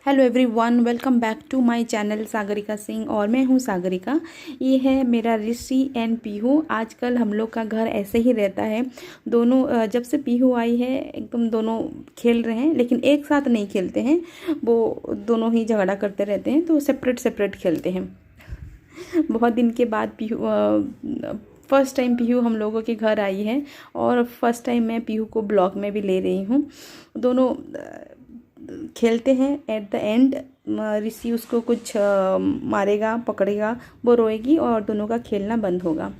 Hello everyone, welcome back to my channel Sagarika Singh. और मैं हूं सागरिका। ये है मेरा ऋषि एंड पीहू। आजकल हम लोग का घर ऐसे ही रहता है। दोनों जब से पीहू आई है एकदम दोनों खेल रहे हैं, लेकिन एक साथ नहीं खेलते हैं। वो दोनों ही झगड़ा करते रहते हैं, तो सेपरेट सेपरेट खेलते हैं। बहुत दिन के बाद पीहू फर्स्ट टाइम पीहू हम लोगों के घर आई है, और फर्स्ट टाइम मैं पीहू को ब्लॉग में भी ले रही हूँ। दोनों खेलते हैं। एट द एंड ऋषि उसको कुछ मारेगा, पकड़ेगा, वो रोएगी और दोनों का खेलना बंद होगा।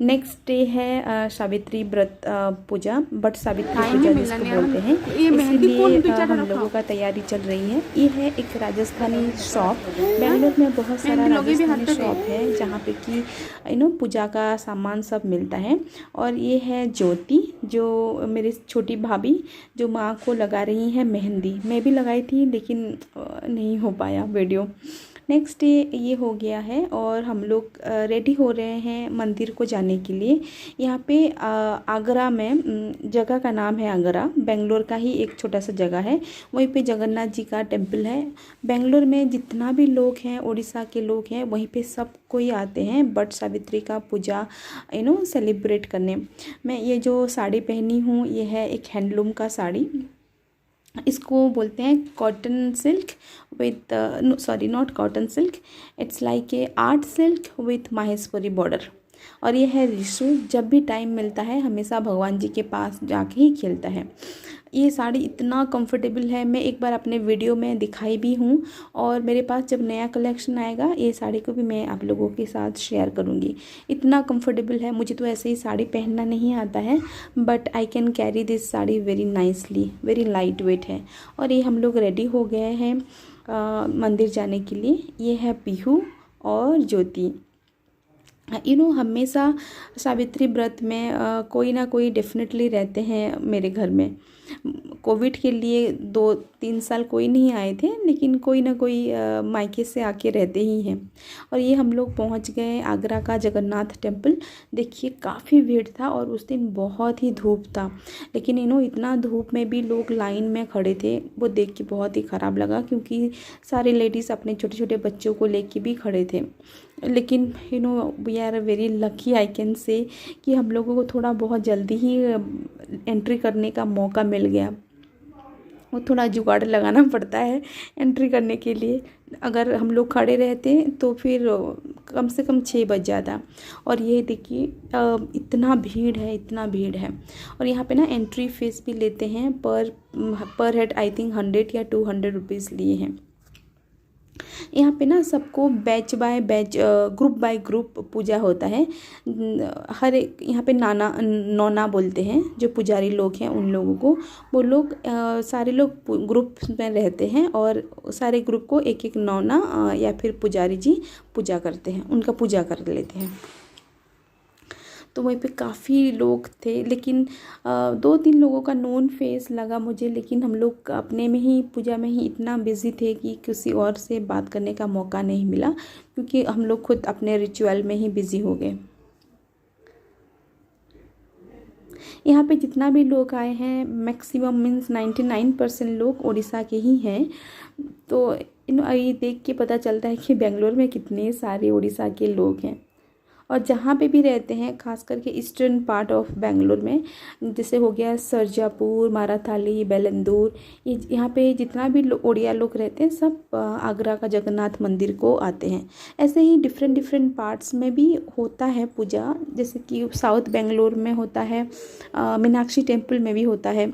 नेक्स्ट डे है सावित्री व्रत पूजा, बट सावित्री पूजा जिसको बोलते हैं, इसलिए हम लोगों का तैयारी चल रही है। ये है एक राजस्थानी शॉप। बेंगलोर में बहुत सारा राजस्थानी शॉप है जहाँ पे कि पूजा का सामान सब मिलता है। और ये है ज्योति, जो मेरी छोटी भाभी, जो माँ को लगा रही है मेहंदी। मैं भी लगाई थी, लेकिन नहीं हो पाया वीडियो। नेक्स्ट डे ये हो गया है, और हम लोग रेडी हो रहे हैं मंदिर को जाने के लिए। यहाँ पे आगरा में, जगह का नाम है आगरा, बेंगलोर का ही एक छोटा सा जगह है। वहीं पे जगन्नाथ जी का टेम्पल है। बेंगलोर में जितना भी लोग हैं, उड़ीसा के लोग हैं, वहीं पे सब कोई आते हैं बट सावित्री का पूजा सेलिब्रेट करने। मैं ये जो साड़ी पहनी हूँ, ये है एक हैंडलूम का साड़ी। इसको बोलते हैं cotton silk with sorry not cotton silk, it's like a art silk with Maheshwari border. और ये है ऋषु, जब भी टाइम मिलता है हमेशा भगवान जी के पास जाके ही खेलता है। ये साड़ी इतना कंफर्टेबल है, मैं एक बार अपने वीडियो में दिखाई भी हूँ, और मेरे पास जब नया कलेक्शन आएगा ये साड़ी को भी मैं आप लोगों के साथ शेयर करूँगी। इतना कंफर्टेबल है। मुझे तो ऐसे ही साड़ी पहनना नहीं आता है, but I can carry this sari very nicely, very light weight है। और ये हम लोग रेडी हो गए हैं मंदिर जाने के लिए। ये है पीहू और ज्योति। हमेशा सावित्री व्रत में कोई ना कोई डेफिनेटली रहते हैं मेरे घर में। कोविड के लिए 2-3 साल कोई नहीं आए थे, लेकिन कोई ना कोई मायके से आके रहते ही हैं। और ये हम लोग पहुंच गए आगरा का जगन्नाथ टेम्पल। देखिए काफ़ी भीड़ था, और उस दिन बहुत ही धूप था, लेकिन इतना धूप में भी लोग लाइन में खड़े थे। वो देख के बहुत ही ख़राब लगा, क्योंकि सारे लेडीज़ अपने छोटे छोटे बच्चों को लेके भी खड़े थे। लेकिन we are very lucky, I can say, कि हम लोगों को थोड़ा बहुत जल्दी ही एंट्री करने का मौका मिल गया। वो थोड़ा जुगाड़ लगाना पड़ता है एंट्री करने के लिए। अगर हम लोग खड़े रहते तो फिर कम से कम 6 बज जाता। और ये देखिए इतना भीड़ है, इतना भीड़ है। और यहाँ पे ना एंट्री फीस भी लेते हैं, पर हेड आई थिंक 100 या 200 रुपीज़ लिए हैं। यहाँ पे ना सबको batch by batch, group by group पूजा होता है। हर एक यहाँ पे नौना बोलते हैं, जो पुजारी लोग हैं उन लोगों को। वो लोग सारे लोग ग्रुप में रहते हैं, और सारे ग्रुप को एक एक नौना या फिर पुजारी जी पूजा करते हैं, उनका पूजा कर लेते हैं। तो वहीं पे काफ़ी लोग थे, लेकिन 2-3 लोगों का नोन फेस लगा मुझे। लेकिन हम लोग अपने में ही, पूजा में ही इतना बिजी थे कि किसी और से बात करने का मौका नहीं मिला, क्योंकि हम लोग खुद अपने रिचुअल में ही बिजी हो गए। यहाँ पे जितना भी लोग आए हैं, मैक्सिमम मीन्स 99% लोग उड़ीसा के ही हैं। तो ये देख के पता चलता है कि बेंगलोर में कितने सारे उड़ीसा के लोग हैं। और जहाँ पे भी रहते हैं, खास करके ईस्टर्न पार्ट ऑफ बेंगलोर में, जैसे हो गया सरजापुर, माराथाली, बेलंदूर, ये यहाँ पे जितना भी उड़िया लोग रहते हैं, सब आगरा का जगन्नाथ मंदिर को आते हैं। ऐसे ही डिफरेंट डिफरेंट पार्ट्स में भी होता है पूजा, जैसे कि साउथ बेंगलोर में होता है, मीनाक्षी टेम्पल में भी होता है।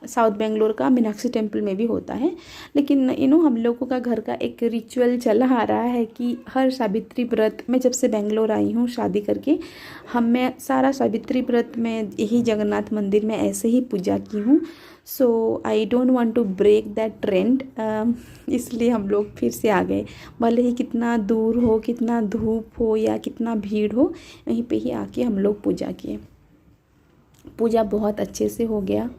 साउथ बेंगलोर का मीनाक्षी टेम्पल में भी होता है। लेकिन हम लोगों का घर का एक रिचुअल चला आ रहा है कि हर सावित्री व्रत में, जब से बेंगलोर आई हूँ शादी करके, मैं सारा सावित्री व्रत में यही जगन्नाथ मंदिर में ऐसे ही पूजा की हूँ। So I don't want to break that trend, इसलिए हम लोग फिर से आ गए। भले ही कितना दूर हो, कितना धूप हो या कितना भीड़ हो, यहीं पे ही आके हम लोग पूजा किए। पूजा बहुत अच्छे से हो गया।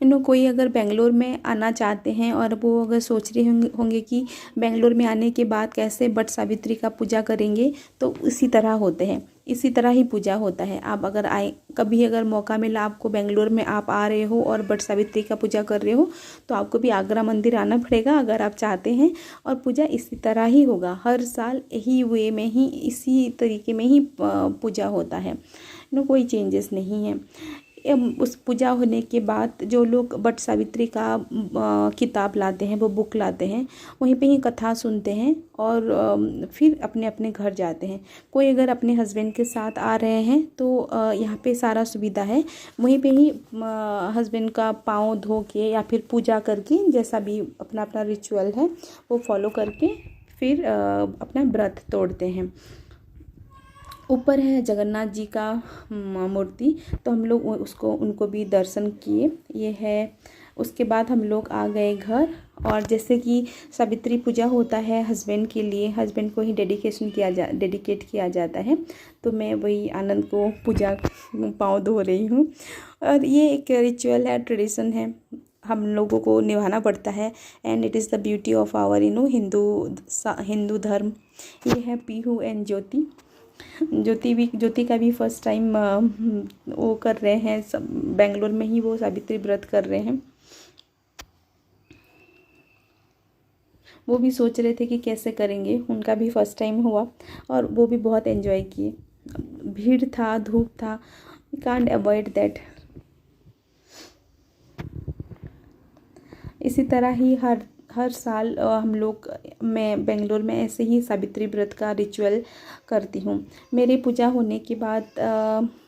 कोई अगर बेंगलोर में आना चाहते हैं और वो अगर सोच रहे होंगे कि बेंगलोर में आने के बाद कैसे बट सावित्री का पूजा करेंगे, तो इसी तरह होते हैं, इसी तरह ही पूजा होता है। आप अगर आए, कभी अगर मौका मिला आपको, बेंगलोर में आप आ रहे हो और बट सावित्री का पूजा कर रहे हो, तो आपको भी आगरा मंदिर आना पड़ेगा अगर आप चाहते हैं। और पूजा इसी तरह ही होगा, हर साल यही वे में ही, इसी तरीके में ही पूजा होता है। कोई चेंजेस नहीं है। उस पूजा होने के बाद जो लोग बट सावित्री का किताब लाते हैं, वो बुक लाते हैं, वहीं पे ही कथा सुनते हैं और फिर अपने अपने घर जाते हैं। कोई अगर अपने हस्बैंड के साथ आ रहे हैं तो यहाँ पे सारा सुविधा है, वहीं पे ही हस्बैंड का पाँव धो के या फिर पूजा करके, जैसा भी अपना अपना रिचुअल है वो फॉलो करके फिर अपना व्रत तोड़ते हैं। ऊपर है जगन्नाथ जी का मूर्ति, तो हम लोग उनको भी दर्शन किए। ये है। उसके बाद हम लोग आ गए घर। और जैसे कि सावित्री पूजा होता है हस्बैंड के लिए, हस्बैंड को ही डेडिकेट किया जाता है, तो मैं वही आनंद को पूजा पाँव धो रही हूँ। और ये एक रिचुअल है, ट्रेडिशन है, हम लोगों को निभाना पड़ता है। And it is the beauty of our Hindu dharma. ये है पीहू एंड ज्योति। ज्योति का भी फर्स्ट टाइम वो कर रहे हैं, सब बेंगलोर में ही वो सावित्री व्रत कर रहे हैं। वो भी सोच रहे थे कि कैसे करेंगे, उनका भी फर्स्ट टाइम हुआ और वो भी बहुत एंजॉय किए। भीड़ था, धूप था, वी कांट अवॉइड दैट। इसी तरह ही हर साल हम लोग, मैं बेंगलोर में ऐसे ही सावित्री व्रत का रिचुअल करती हूँ। मेरी पूजा होने के बाद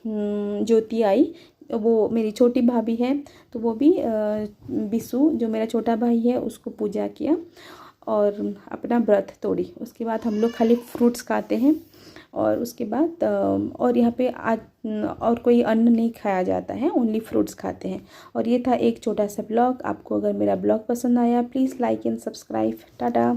ज्योति आई, वो मेरी छोटी भाभी है, तो वो भी बिसु जो मेरा छोटा भाई है उसको पूजा किया और अपना व्रत तोड़ी। उसके बाद हम लोग खाली फ्रूट्स खाते हैं और उसके बाद और यहाँ पे आज और कोई अन्न नहीं खाया जाता है, ओनली फ्रूट्स खाते हैं। और ये था एक छोटा सा ब्लॉग। आपको अगर मेरा ब्लॉग पसंद आया please like and subscribe. Tata.